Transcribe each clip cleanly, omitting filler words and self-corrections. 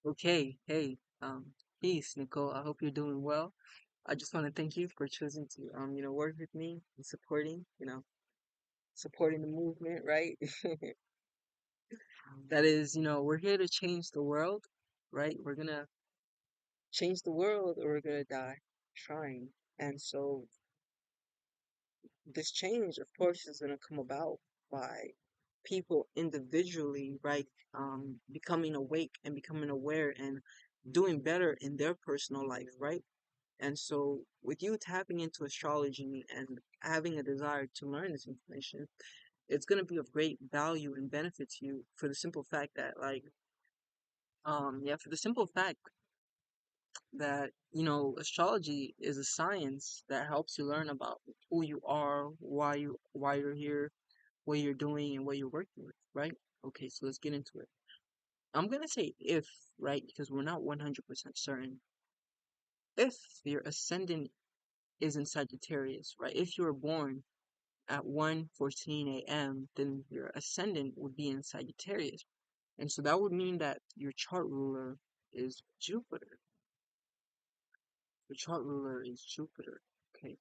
Okay, hey, peace, Nicole. I hope you're doing well. I just want to thank you for choosing to, work with me and supporting the movement, right? That is, we're here to change the world, right? We're gonna change the world or we're gonna die trying. And so this change, of course, is gonna come about by people individually, right? Becoming awake and becoming aware and doing better in their personal life, right? And so, with you tapping into astrology and having a desire to learn this information, it's going to be of great value and benefit to you for the simple fact that, for the simple fact that, astrology is a science that helps you learn about who you are, why you're here, what you're doing, and what you're working with, right? Okay, so let's get into it. I'm going to say if, right, because we're not 100% certain. If your ascendant is in Sagittarius, right? If you were born at 1:14 a.m., then your ascendant would be in Sagittarius. And so that would mean that your chart ruler is Jupiter. Your chart ruler is Jupiter. Okay,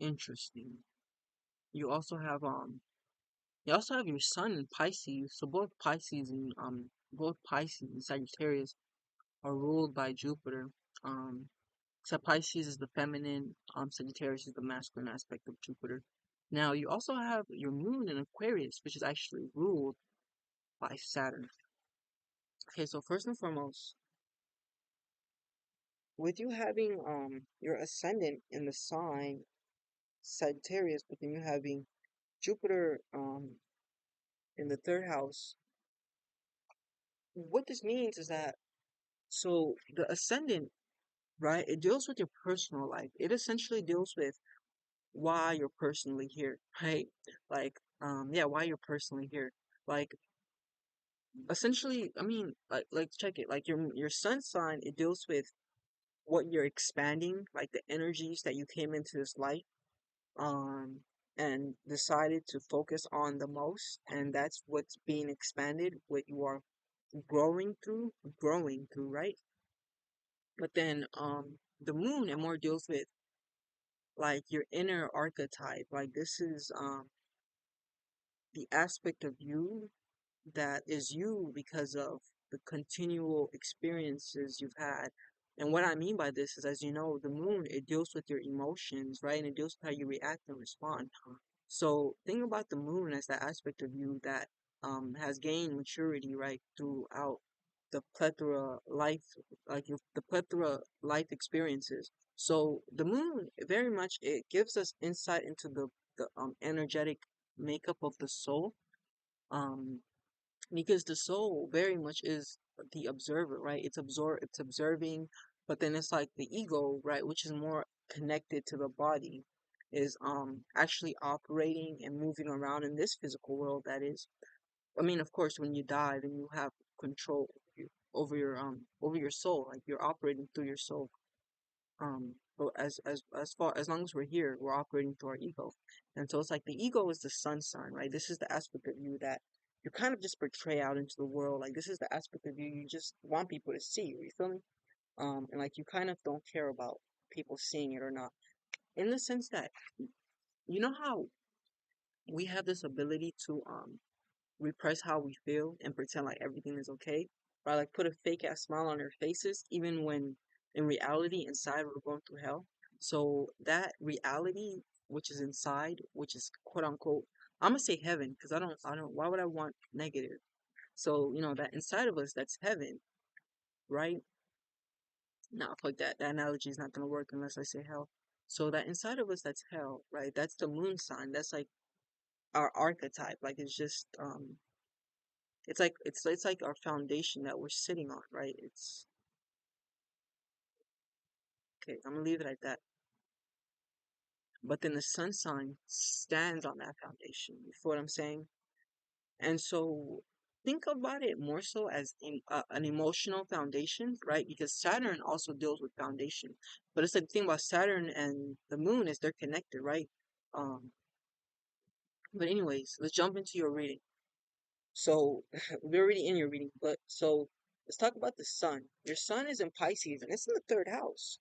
interesting. You also have your sun in Pisces. So both Pisces and Sagittarius are ruled by Jupiter. Um Except Pisces is the feminine, Sagittarius is the masculine aspect of Jupiter. Now you also have your moon in Aquarius, which is actually ruled by Saturn. Okay, so first and foremost, with you having your ascendant in the sign Sagittarius, but then you having Jupiter in the third house, what this means is that so the ascendant, right, it deals with your personal life. It essentially deals with why you're personally here, right? Why you're personally here. Like essentially, I mean, check it. Like your sun sign, it deals with what you're expanding, like the energies that you came into this life, um, and decided to focus on the most, and that's what's being expanded, what you are growing through, right? But then, the moon it more deals with like your inner archetype. Like this is the aspect of you that is you because of the continual experiences you've had. And what I mean by this is, as you know, the moon, it deals with your emotions, right? And it deals with how you react and respond. So think about the moon as that aspect of you that has gained maturity, right, throughout the plethora life, the plethora life experiences. So the moon, very much, it gives us insight into the energetic makeup of the soul. Um, because the soul very much is the observer, right? It's observing, but then it's like the ego, right, which is more connected to the body, is actually operating and moving around in this physical world. That is, I mean, of course, when you die, then you have control over your soul, like you're operating through your soul. But as far as long as we're here, we're operating through our ego, and so it's like the ego is the sun sign, right? This is the aspect of you that you kind of just portray out into the world. Like this is the aspect of you you just want people to see. You feel me? And like you kind of don't care about people seeing it or not, in the sense that you know how we have this ability to repress how we feel and pretend like everything is okay, right? Like put a fake ass smile on our faces, even when in reality inside we're going through hell. So that reality, which is inside, which is quote unquote, I'm gonna say heaven because I don't. Why would I want negative? So that inside of us, that's heaven, right? Now, fuck that. That analogy is not gonna work unless I say hell. So that inside of us, that's hell, right? That's the moon sign. That's like our archetype. Like it's like our foundation that we're sitting on, right? It's okay. I'm gonna leave it at that. But then the sun sign stands on that foundation. You feel what I'm saying? And so think about it more so as an emotional foundation, right? Because Saturn also deals with foundation. But it's like the thing about Saturn and the moon is they're connected, right? Um, but anyways, let's jump into your reading. So we're already in your reading, but so let's talk about the sun. Your sun is in Pisces and it's in the third house,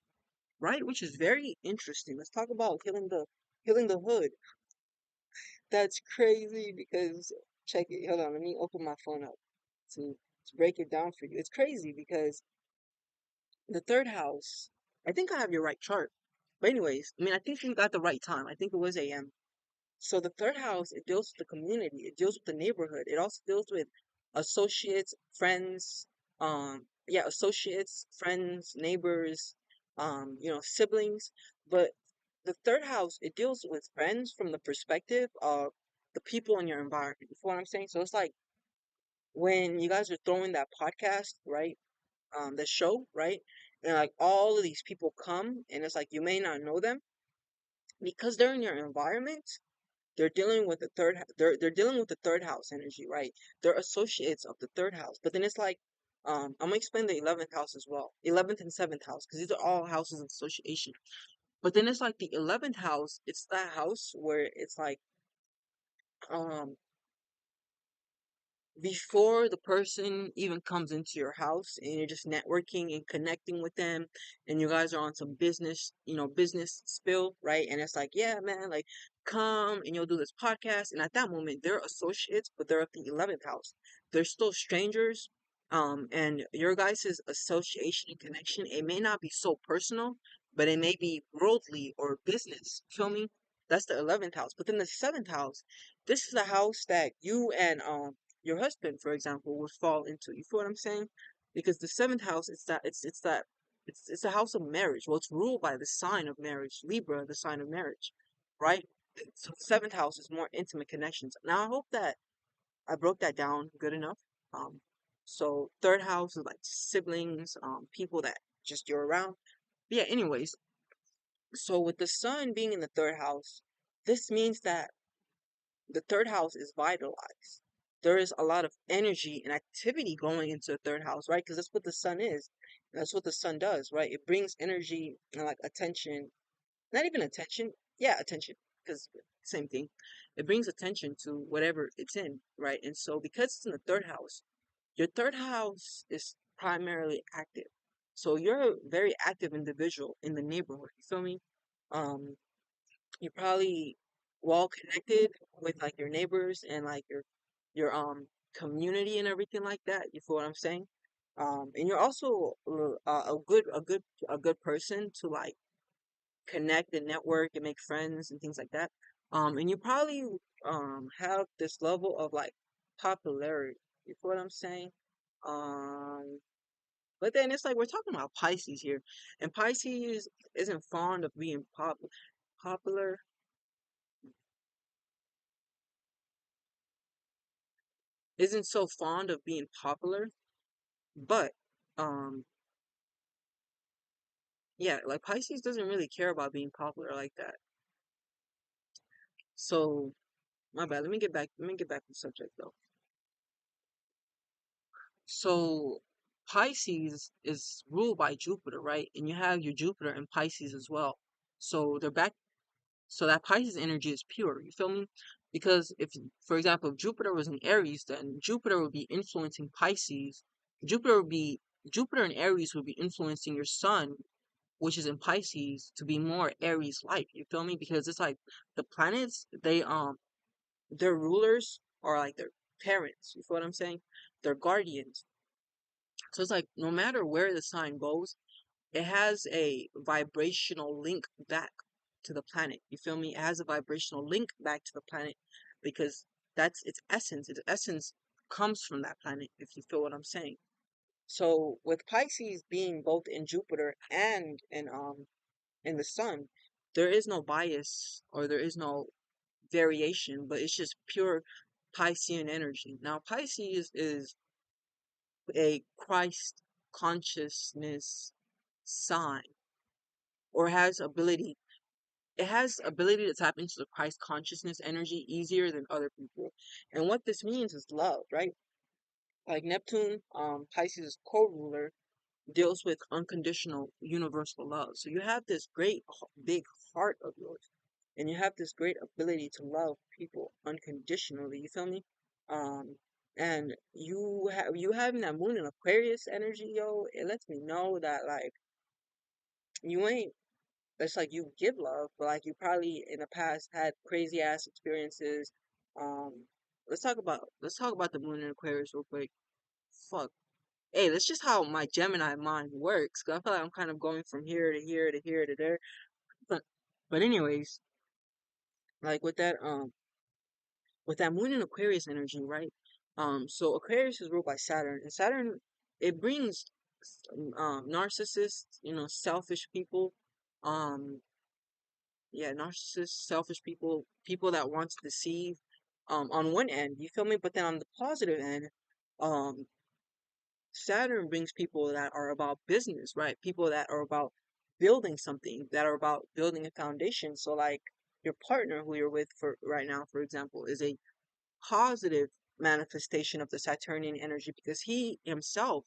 right? Which is very interesting. Let's talk about healing the hood. That's crazy because check it. Hold on, let me open my phone up to break it down for you. It's crazy because the third house, I think I have your right chart. But anyways, I mean I think you got the right time. I think it was AM. So the third house, it deals with the community, it deals with the neighborhood, it also deals with associates, friends, yeah, associates, friends, neighbors, siblings. But the third house, it deals with friends from the perspective of the people in your environment. You feel what I'm saying? So it's like when you guys are throwing that podcast, right? The show, right? And like all of these people come and it's like you may not know them because they're in your environment. They're dealing with the they're dealing with the third house energy, right? They're associates of the third house. But then it's like I'm gonna explain the 11th house as well. 11th and 7th house because these are all houses of association. But then it's like the 11th house, it's that house where it's like um before the person even comes into your house and you're just networking and connecting with them and you guys are on some business, business spill, right? And it's like, yeah, man, like come and you'll do this podcast. And at that moment, they're associates, but they're at the 11th house. They're still strangers. And your guys' association and connection, it may not be so personal, but it may be worldly or business. Feel me? That's the 11th house. But then the 7th house, this is a house that you and your husband, for example, would fall into. You feel what I'm saying? Because the seventh house, it's a house of marriage. Well, it's ruled by the sign of marriage, Libra, the sign of marriage, right? So the seventh house is more intimate connections. Now I hope that I broke that down good enough. Um, so third house is like siblings, people that just you're around. But yeah, anyways, so with the sun being in the third house, this means that the third house is vitalized. There is a lot of energy and activity going into the third house, right? Because that's what the sun is. That's what the sun does, right? It brings energy and like attention, not even attention. Yeah, attention, because same thing. It brings attention to whatever it's in, right? And so because it's in the third house, your third house is primarily active. So you're a very active individual in the neighborhood. You feel me? Um, you're probably well connected with like your neighbors and like your community and everything like that. You feel what I'm saying? And you're also a good person to like connect and network and make friends and things like that. And you probably have this level of like popularity. You feel what I'm saying? Um, but then it's like we're talking about Pisces here, and Pisces isn't fond of being popular, isn't so fond of being popular, but um yeah, like Pisces doesn't really care about being popular like that. So my bad. Let me get back to the subject though. So Pisces is ruled by Jupiter, right? And you have your Jupiter in Pisces as well. So they're back. So that Pisces energy is pure. You feel me? Because if, for example, if Jupiter was in Aries, then Jupiter would be influencing Pisces. Jupiter would be Jupiter and Aries would be influencing your Sun, which is in Pisces, to be more Aries like. You feel me? Because it's like the planets, their rulers are like their parents. You feel what I'm saying? They're guardians. So it's like no matter where the sign goes, it has a vibrational link back to the planet. You feel me? It has a vibrational link back to the planet because that's its essence. Its essence comes from that planet, if you feel what I'm saying. So with Pisces being both in Jupiter and in the sun, there is no bias or there is no variation, but it's just pure Piscean energy. Now, Pisces is a Christ consciousness sign or has ability to tap into the Christ consciousness energy easier than other people. And what this means is love, right? Like Neptune, Pisces' co-ruler, deals with unconditional universal love. So you have this great big heart of yours, and you have this great ability to love people unconditionally. You feel me? Um, And you having that moon in Aquarius energy, yo, it lets me know that like you ain't it's like you give love, but like you probably in the past had crazy ass experiences. Um, let's talk about the moon in Aquarius real quick. Fuck. Hey, that's just how my Gemini mind works. 'Cause I feel like I'm kind of going from here to here to here to there. But but anyways, like with that moon in Aquarius energy, right? So Aquarius is ruled by Saturn, and Saturn it brings narcissists, selfish people, um, yeah, narcissists, selfish people, people that want to deceive, on one end, you feel me? But then on the positive end, um, Saturn brings people that are about business, right? People that are about building something, that are about building a foundation. So like your partner who you're with for right now, for example, is a positive manifestation of the Saturnian energy because he himself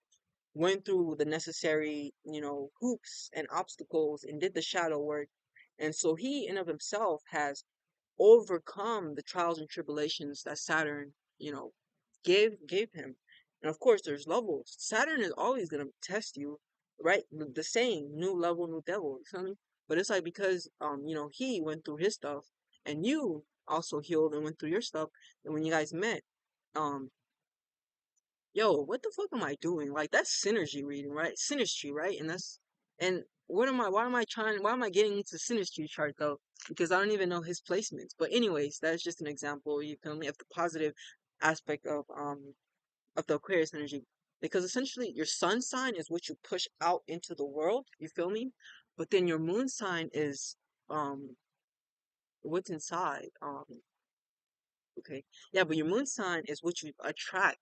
went through the necessary, hoops and obstacles and did the shadow work. And so he in of himself has overcome the trials and tribulations that Saturn, gave him. And of course, there's levels. Saturn is always gonna test you, right? The same, new level, new devil. You feel me? But it's like because he went through his stuff, and you also healed and went through your stuff, and when you guys met, um, yo, what the fuck am I doing? Like that's synergy reading, right? Synastry, right? And why am I getting into synastry chart though? Because I don't even know his placements. But anyways, that's just an example, you feel me, of the positive aspect of the Aquarius energy. Because essentially your sun sign is what you push out into the world, you feel me? But then your moon sign is um what's inside. Okay. Yeah, but your moon sign is what you attract.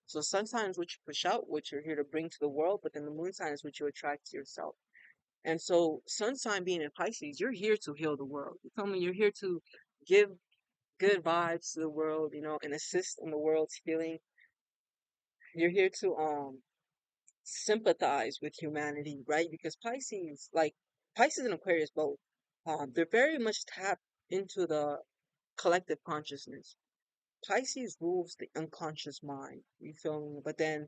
So sun sign is what you push out, what you're here to bring to the world, but then the moon sign is what you attract to yourself. And so sun sign being in Pisces, you're here to heal the world. You feel me? You're here to give good vibes to the world, and assist in the world's healing. You're here to sympathize with humanity, right? Because Pisces and Aquarius both, they're very much tapped into the collective consciousness. Pisces rules the unconscious mind. You feel me? But then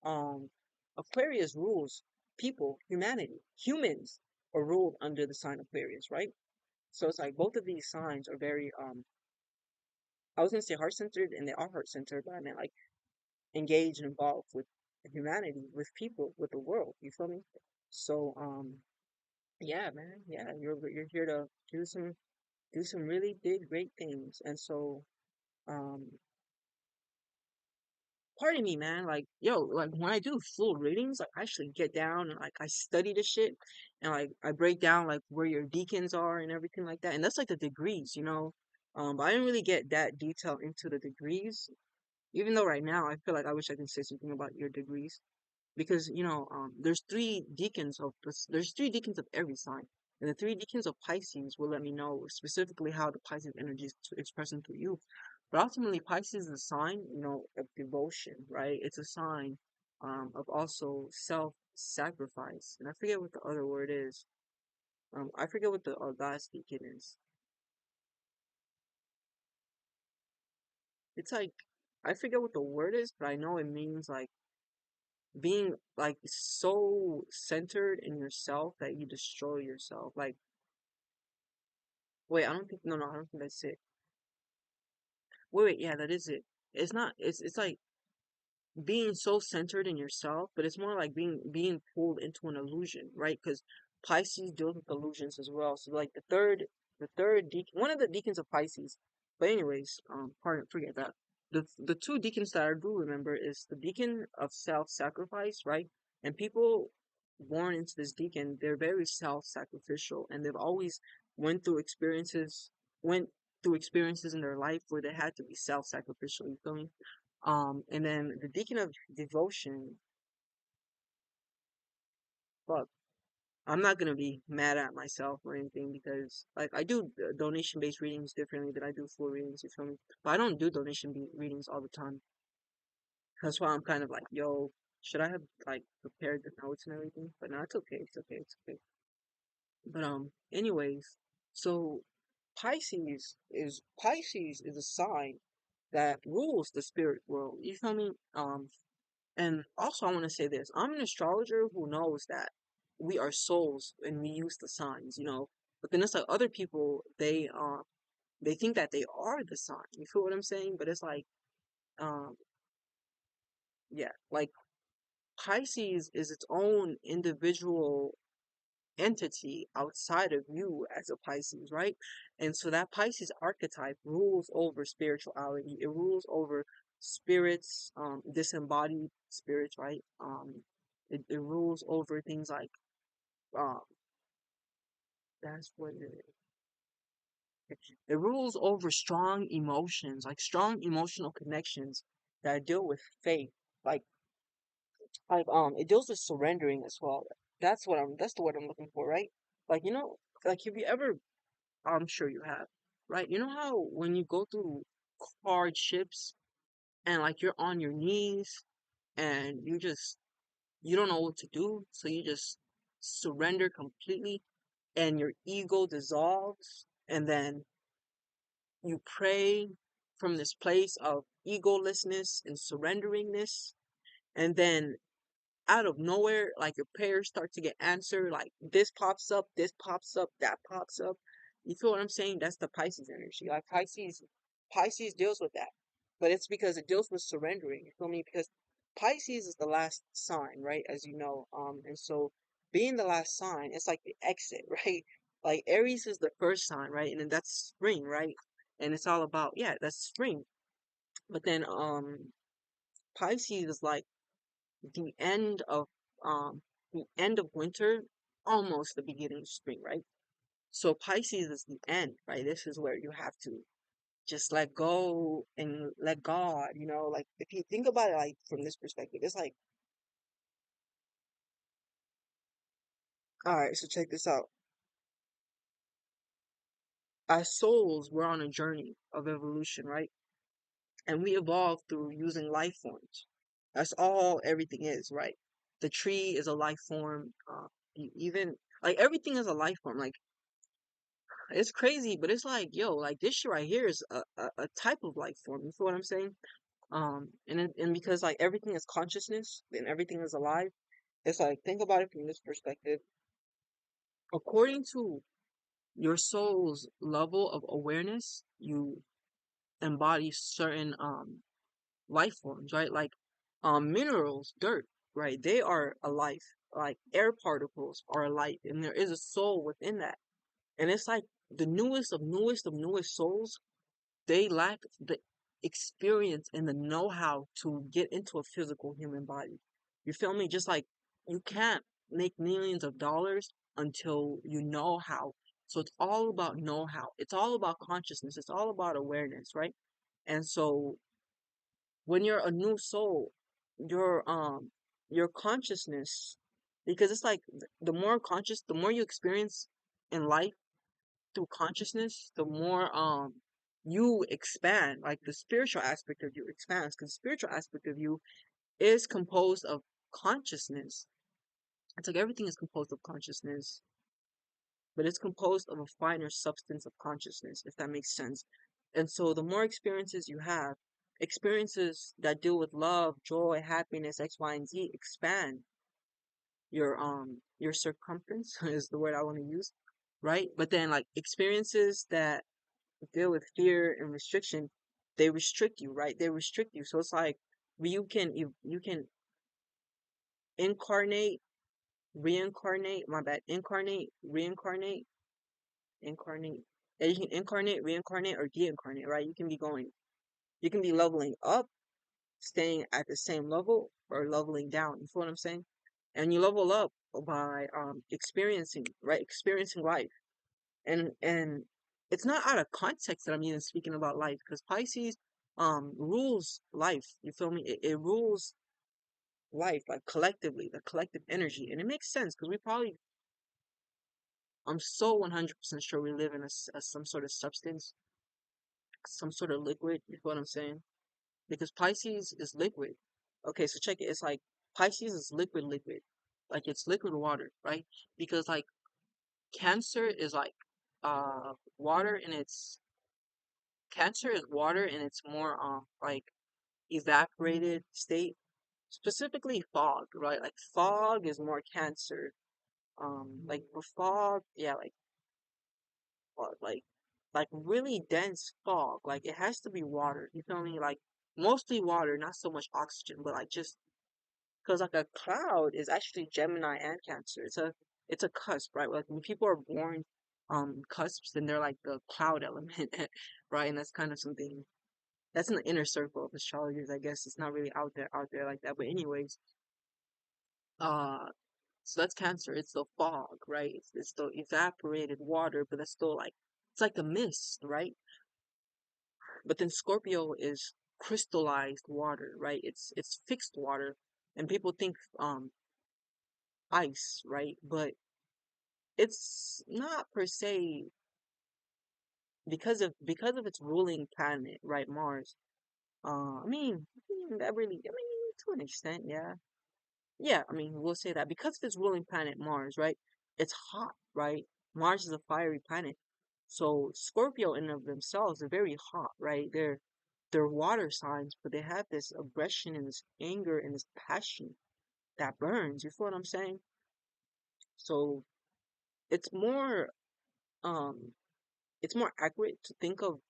um Aquarius rules people, humanity. Humans are ruled under the sign Aquarius, right? So it's like both of these signs are very I was gonna say heart centered and they are heart centered, but I meant like engaged and involved with humanity, with people, with the world. You feel me? So yeah, man, yeah, you're here to do some really big, great things. And so um pardon me, man. Like, yo, like when I do full readings, like I actually get down and like I study the shit and like I break down like where your deacons are and everything like that. And that's like the degrees. But I didn't really get that detail into the degrees. Even though right now I feel like I wish I could say something about your degrees because there's three deacons of every sign, and the three deacons of Pisces will let me know specifically how the Pisces energy is expressing through you. But ultimately, Pisces is a sign, of devotion, right? It's a sign of also self-sacrifice, and I forget what the other word is. I forget what the last deacon is. It's like I forget what the word is, but I know it means like being like so centered in yourself that you destroy yourself. Like, wait, I don't think, no, I don't think that's it. Wait, yeah, that is it. It's not, it's like being so centered in yourself, but it's more like being pulled into an illusion, right? Because Pisces deals with illusions as well. So like the third deacon, one of the deacons of Pisces. But anyways, pardon, forget that. The two deacons that I do remember is the deacon of self-sacrifice, right? And people born into this deacon, they're very self-sacrificial, and they've always went through experiences, went through experiences in their life where they had to be self-sacrificial. You feel me? And then the Deacon of Devotion, fuck, I'm not gonna be mad at myself or anything because like I do donation based readings differently than I do full readings. You feel me? But I don't do readings all the time. That's why I'm kind of like, yo, should I have like prepared the notes and everything? But no, it's okay. It's okay. It's okay. But anyways, so Pisces is a sign. that rules the spirit world. You feel me? And also I want to say this. I'm an astrologer who knows that we are souls and we use the signs, you know. But then it's like other people, they think that they are the sign. You feel what I'm saying? But it's like, um, yeah, like Pisces is its own individual entity outside of you as a Pisces, right? And so that Pisces archetype rules over spirituality. It rules over spirits, disembodied spirits, right? It rules over things like, um, that's what it rules over strong emotions, like strong emotional connections that deal with faith, like it deals with surrendering as well. That's the word I'm looking for, right? Like, you know, like have you ever, I'm sure you have, right? You know how when you go through hardships and like you're on your knees and you don't know what to do, so you just surrender completely and your ego dissolves, and then you pray from this place of egolessness and surrenderingness, and then out of nowhere, like your prayers start to get answered, like this pops up, that pops up. You feel what I'm saying? That's the Pisces energy. Like Pisces deals with that. But it's because it deals with surrendering. You feel me? Because Pisces is the last sign, right? As you know. And so being the last sign, it's like the exit, right? Like Aries is the first sign, right? And then that's spring, right? And it's all about, yeah, that's spring. But then Pisces is like the end of um the end of winter, almost the beginning of spring, right? So Pisces is the end, right? This is where you have to just let go and let God, you know, like if you think about it like from this perspective, it's like, all right, so check this out. As souls, we're on a journey of evolution, right? And we evolve through using life forms. That's all everything is, right? The tree is a life form. Even like everything is a life form. Like it's crazy, but it's like, yo, like this shit right here is a type of life form. You feel what I'm saying? And because like everything is consciousness and everything is alive, it's like think about it from this perspective. According to your soul's level of awareness, you embody certain life forms, right? Like minerals, dirt, right? They are a life. Like air particles are a life, and there is a soul within that. And it's like the newest souls, they lack the experience and the know-how to get into a physical human body. You feel me? Just like you can't make millions of dollars until you know how. So it's all about know-how. It's all about consciousness. It's all about awareness, right? And so when you're a new soul, your consciousness, because it's like the more conscious, the more you experience in life through consciousness, the more you expand, like the spiritual aspect of you expands, because the spiritual aspect of you is composed of consciousness. It's like everything is composed of consciousness, but it's composed of a finer substance of consciousness, if that makes sense. And so the more experiences you have, experiences that deal with love, joy, happiness, X, Y, and Z, expand your circumference is the word I want to use, right? But then like experiences that deal with fear and restriction, they restrict you, right? They restrict you. So it's like you can incarnate, reincarnate, my bad, incarnate, reincarnate, incarnate. And you can incarnate, reincarnate, or deincarnate, right? You can be leveling up, staying at the same level, or leveling down. You feel what I'm saying? And you level up by experiencing, right? Experiencing life. And it's not out of context that I'm even speaking about life, because Pisces rules life. You feel me? It rules life, like collectively, the collective energy. And it makes sense because we probably, I'm so 100% sure we live in some sort of substance, some sort of liquid. You feel what I'm saying? Because Pisces is liquid. Okay, so check it. It's like Pisces is liquid. Like it's liquid water, right? Because like Cancer is like water, and Cancer is water and it's more like evaporated state, specifically fog, right? Like fog is more Cancer. Like for fog, yeah, uh, like like really dense fog. Like it has to be water. You feel me? Like mostly water, not so much oxygen, but like just because like a cloud is actually Gemini and Cancer. It's a cusp, right? Like when people are born cusps, then they're like the cloud element, right? And that's kind of something that's in the inner circle of astrologers, I guess. It's not really out there like that. But anyways, uh so that's Cancer. It's the fog, right? It's the evaporated water, but that's still like it's like a mist, right? But then Scorpio is crystallized water, right? It's fixed water, and people think ice, right? But it's not per se because of its ruling planet, right? Mars. That really, to an extent, yeah. Yeah, we'll say that because of its ruling planet Mars, right? It's hot, right? Mars is a fiery planet. So Scorpio in and of themselves are very hot, right? They're water signs, but they have this aggression and this anger and this passion that burns. You feel what I'm saying? So it's more um it's more accurate to think of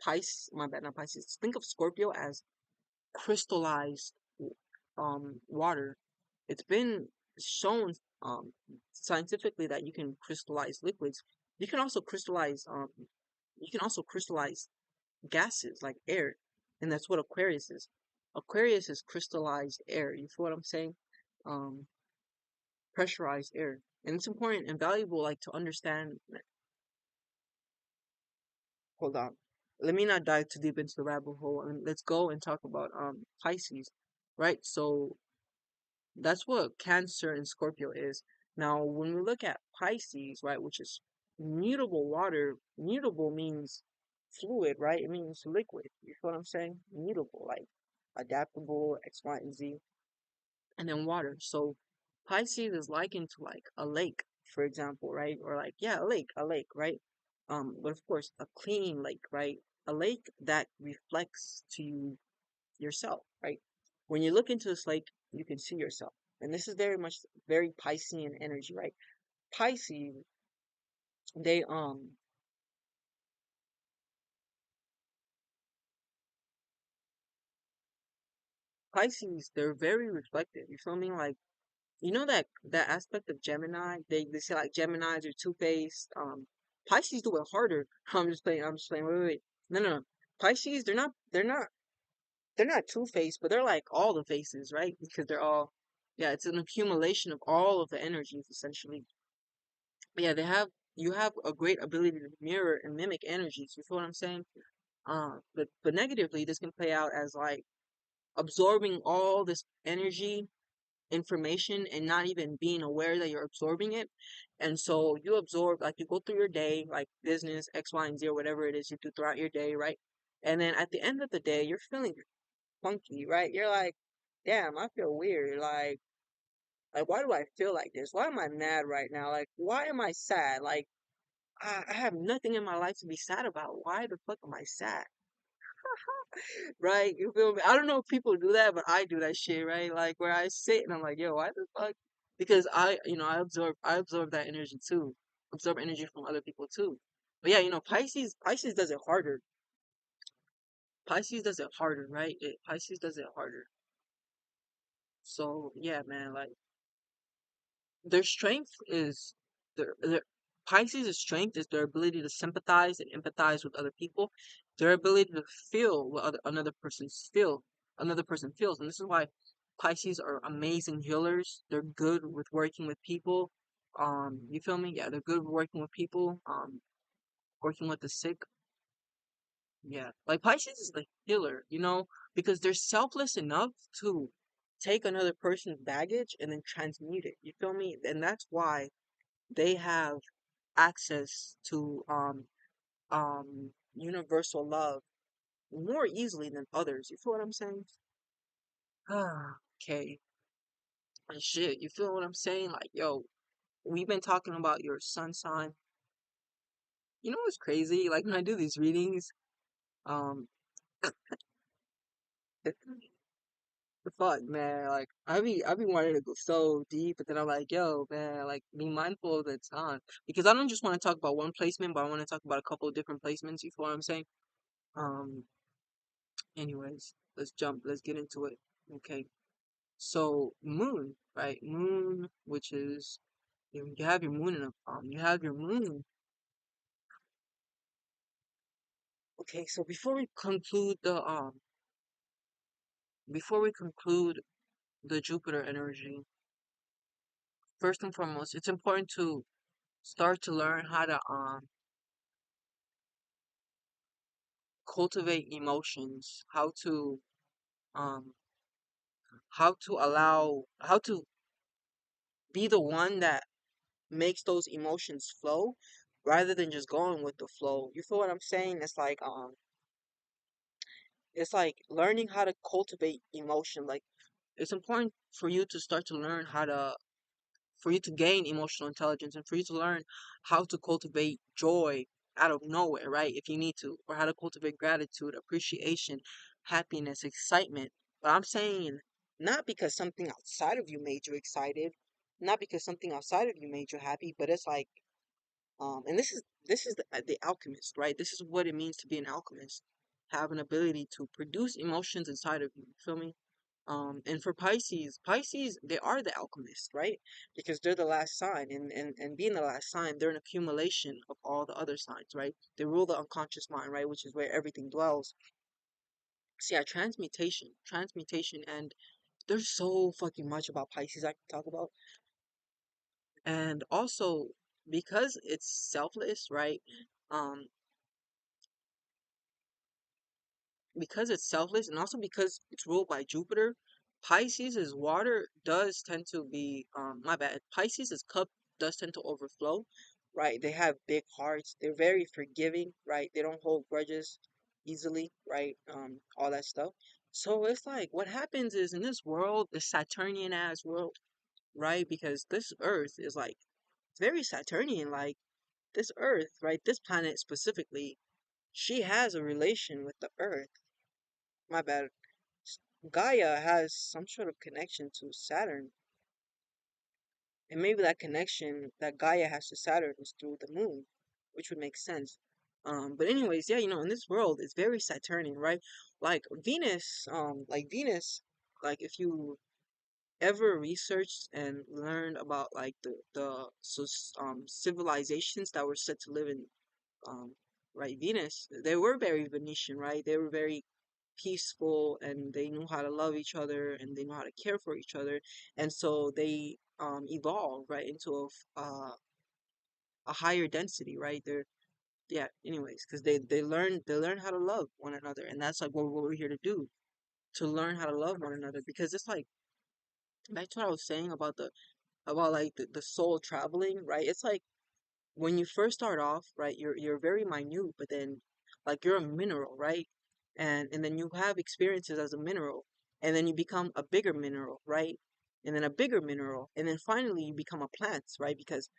Pisces, my bad, not Pisces, think of Scorpio as crystallized water. It's been shown scientifically that you can crystallize liquids. You can also crystallize you can also crystallize gases like air, and that's what Aquarius is. Aquarius is crystallized air. You feel what I'm saying? Um, pressurized air, and it's important and valuable, like to understand. Hold on, let me not dive too deep into the rabbit hole, and let's go and talk about Pisces, right? So that's what Cancer and Scorpio is. Now, when we look at Pisces, right, which is mutable water, mutable means fluid, right? It means liquid. You feel what I'm saying? Mutable, like adaptable, X, Y, and Z, and then water. So Pisces is likened to like a lake, for example, right? Or like, yeah, a lake, right? But of course, a clean lake, right? A lake that reflects to you yourself, right? When you look into this lake, you can see yourself. And this is very much very Piscean energy, right? Pisces, they Pisces, they're very reflective. You feel me? Like you know that aspect of Gemini, they say like Geminis are two-faced. Pisces do it harder. I'm just playing. Wait. No, no, no. Pisces, they're not two-faced, but they're like all the faces, right? Because they're all yeah, it's an accumulation of all of the energies essentially. Yeah, you have a great ability to mirror and mimic energies. You feel what I'm saying? But negatively, this can play out as like absorbing all this energy, information, and not even being aware that you're absorbing it. And so you absorb, like you go through your day, like business, X, Y, and Z, or whatever it is you do throughout your day, right? And then at the end of the day, you're feeling funky, right? You're like, damn, I feel weird. Like, why do I feel like this? Why am I mad right now? Like, why am I sad? Like, I have nothing in my life to be sad about. Why the fuck am I sad? Right? You feel me? I don't know if people do that, but I do that shit, right? Like where I sit and I'm like, yo, why the fuck? Because I absorb that energy too. Absorb energy from other people too. But yeah, Pisces does it harder. Pisces does it harder, right? Pisces does it harder. So yeah, man, like their strength is their Pisces' strength is their ability to sympathize and empathize with other people, their ability to feel what another person feels, and this is why Pisces are amazing healers. They're good with working with people. You feel me? Yeah, they're good with working with people. Working with the sick. Yeah, like Pisces is the healer, because they're selfless enough to take another person's baggage and then transmute it. You feel me? And that's why they have access to universal love more easily than others. You feel what I'm saying? Ah, okay. And shit, you feel what I'm saying? Like, yo, we've been talking about your sun sign. You know what's crazy? Like when I do these readings, Um, the fuck, man. Like I be wanting to go so deep, but then I'm like, yo, man, like be mindful of the time because I don't just want to talk about one placement, but I want to talk about a couple of different placements. You feel what I'm saying? Um, anyways, let's jump. Let's get into it. Okay. So moon, right? Moon, which is you have your moon in a you have your moon. Okay, so before we conclude the Jupiter energy, first and foremost, it's important to start to learn how to cultivate emotions, um how to be the one that makes those emotions flow rather than just going with the flow. You feel what I'm saying? It's like learning how to cultivate emotion. Like it's important for you to start to learn how to for you to gain emotional intelligence and for you to learn how to cultivate joy out of nowhere, right? If you need to, or how to cultivate gratitude, appreciation, happiness, excitement. But I'm saying not because something outside of you made you excited, not because something outside of you made you happy, but it's like and this is the alchemist, right? This is what it means to be an alchemist. Have an ability to produce emotions inside of you. You feel me? And for Pisces, they are the alchemists, right? Because they're the last sign, and being the last sign, they're an accumulation of all the other signs, right? They rule the unconscious mind, right? Which is where everything dwells. So yeah, transmutation, and there's so fucking much about Pisces I can talk about. And also because it's selfless, right? Um, because it's selfless and also because it's ruled by Jupiter, Pisces' water does tend to be my bad. Pisces' cup does tend to overflow, right? They have big hearts. They're very forgiving, right? They don't hold grudges easily, right? All that stuff. So it's like what happens is in this world, this Saturnian ass world, right? Because this Earth is like very Saturnian, like this Earth, right? This planet specifically, she has a relation with the Earth. My bad. Gaia has some sort of connection to Saturn, and maybe that connection that Gaia has to Saturn is through the moon, which would make sense. But anyways, yeah, in this world, it's very Saturnian, right? Like Venus, like if you ever researched and learned about like the civilizations that were said to live in right Venus, they were very Venetian, right? They were very peaceful and they knew how to love each other and they knew how to care for each other, and so they evolved right into a higher density, right? They're yeah, anyways, because they learn how to love one another, and that's like what we're here to do, to learn how to love one another, because it's like back to what I was saying about the soul traveling, right? It's like when you first start off, right, you're very minute, but then like you're a mineral, right? And then you have experiences as a mineral, and then you become a bigger mineral, right? And then a bigger mineral, and then finally you become a plant, right? Because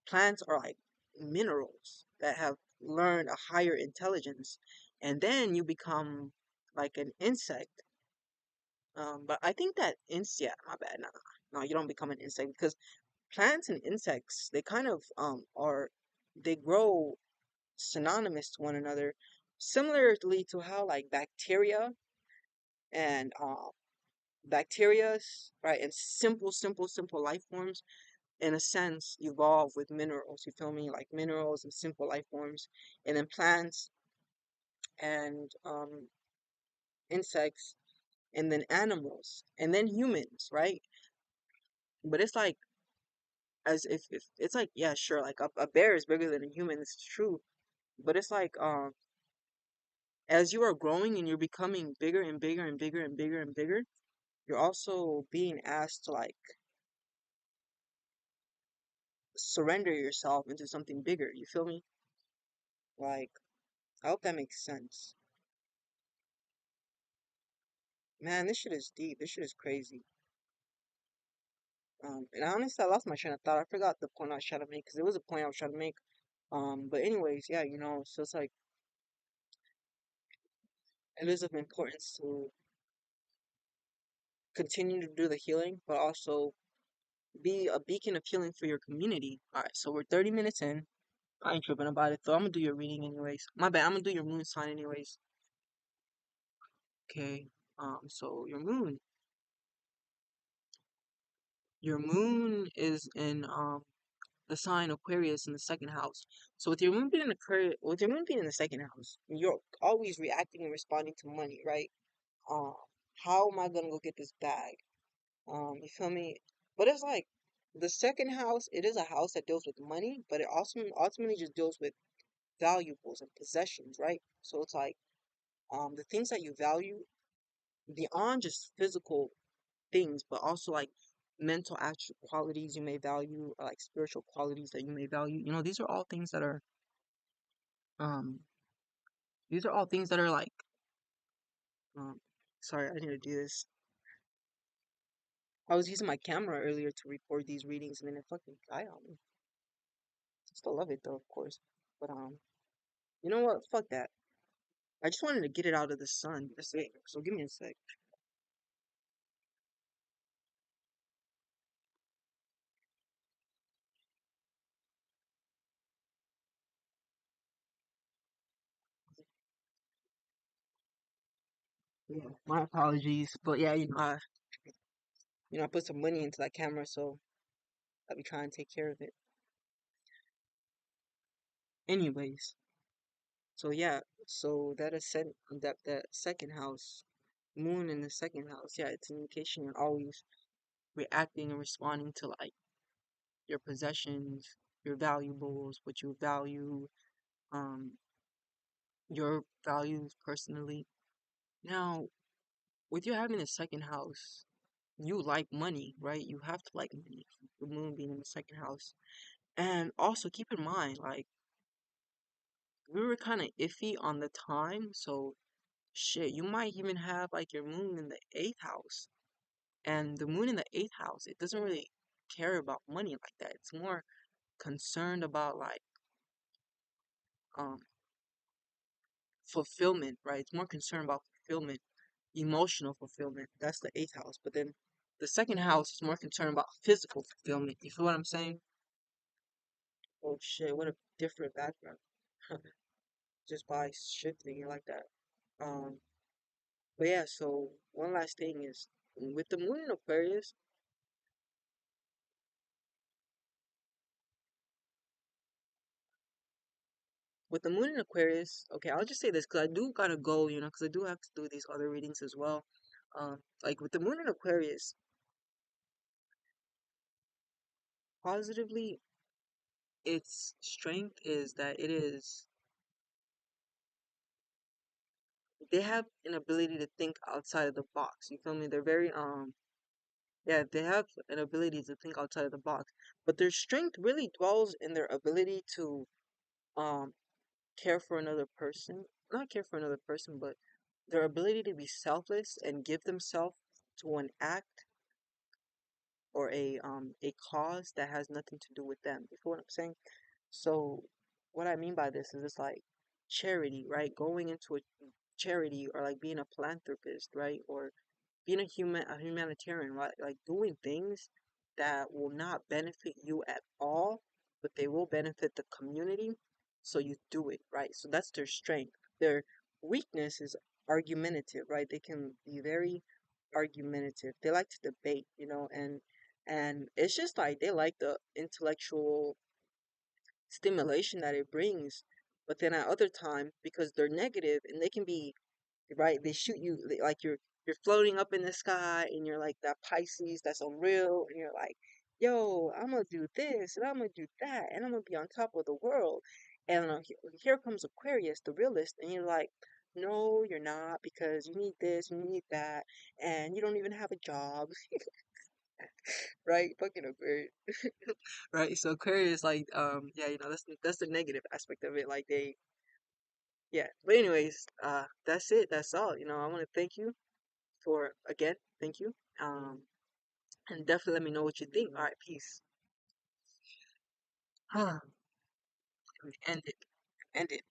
plants are like minerals that have learned a higher intelligence, and then you become like an insect. But I think that yeah, my bad, no, you don't become an insect because plants and insects, they kind of they grow synonymous to one another, similarly to how like and bacterias, right, and simple life forms in a sense evolve with minerals. You feel me? Like minerals and simple life forms, and then plants and insects, and then animals, and then humans, right? But it's like as if it's like yeah, sure, like a bear is bigger than a human. This is true, but it's like as you are growing and you're becoming bigger and bigger and bigger and bigger and bigger, you're also being asked to like surrender yourself into something bigger. You feel me? Like, I hope that makes sense. Man, this shit is deep. This shit is crazy. And honestly, I lost my train of thought. I forgot the point I was trying to make because it was a point I was trying to make. But anyways, yeah, so it's like it is of importance to continue to do the healing, but also be a beacon of healing for your community. All right, so we're 30 minutes in. I ain't tripping about it though. I'm gonna do your reading anyways. My bad. I'm gonna do your moon sign anyways. Okay. So your moon is in the sign Aquarius in the second house. So with your moon being in Aquarius, with your moon being in the second house, you're always reacting and responding to money, right? Um, how am I gonna go get this bag? You feel me? But it's like the second house, it is a house that deals with money, but it also ultimately just deals with valuables and possessions, right? So it's like the things that you value beyond just physical things, but also like mental qualities you may value, or like spiritual qualities that you may value. You know, um these are all things that are like um sorry, I need to do this. I was using my camera earlier to record these readings and then it fucking died on me. I still love it though, of course. But you know what? Fuck that. I just wanted to get it out of the sun. That's it. So give me a sec. Yeah, my apologies. But yeah, I put some money into that camera, so I'll be trying to take care of it. Anyways, so yeah, so that second house, moon in the second house, yeah, it's an indication you're always reacting and responding to like your possessions, your valuables, what you value, um, your values personally. Now, with you having a second house, you like money, right? You have to like money. The moon being in the second house. And also keep in mind, like, we were kind of iffy on the time, so shit, you might even have like your moon in the eighth house. And the moon in the eighth house, it doesn't really care about money like that. It's more concerned about like um fulfillment, right? It's more concerned about fulfillment, emotional fulfillment. That's the eighth house. But then the second house is more concerned about physical fulfillment. You feel what I'm saying? Oh shit, what a different background. Just by shifting it like that. Um, but yeah, so one last thing is with the moon in Aquarius, okay, I'll just say this because I do gotta go, because I do have to do these other readings as well. Like with the moon in Aquarius, positively, its strength is that they have an ability to think outside of the box. You feel me? They're very yeah, they have an ability to think outside of the box, but their strength really dwells in their ability to um care for another person, not care for another person, but their ability to be selfless and give themselves to an act or a cause that has nothing to do with them. You feel what I'm saying? So what I mean by this is it's like charity, right? Going into a charity or like being a philanthropist, right? Or being a humanitarian, right? Like doing things that will not benefit you at all, but they will benefit the community. So you do it, right? So that's their strength. Their weakness is argumentative, right? They can be very argumentative. They like to debate, and it's just like they like the intellectual stimulation that it brings. But then at other times, because they're negative and they can be right, they shoot you like you're floating up in the sky and you're like that Pisces that's unreal and you're like, yo, I'm gonna do this and I'm gonna do that and I'm gonna be on top of the world. And here comes Aquarius, the realist, and you're like, no, you're not because you need this and you need that and you don't even have a job, right? Fucking Aquarius. Right, so Aquarius, like, yeah, that's the negative aspect of it. Like yeah. But anyways, that's it. That's all. I want to thank you for again. Thank you. And definitely let me know what you think. All right, peace. End it. End it.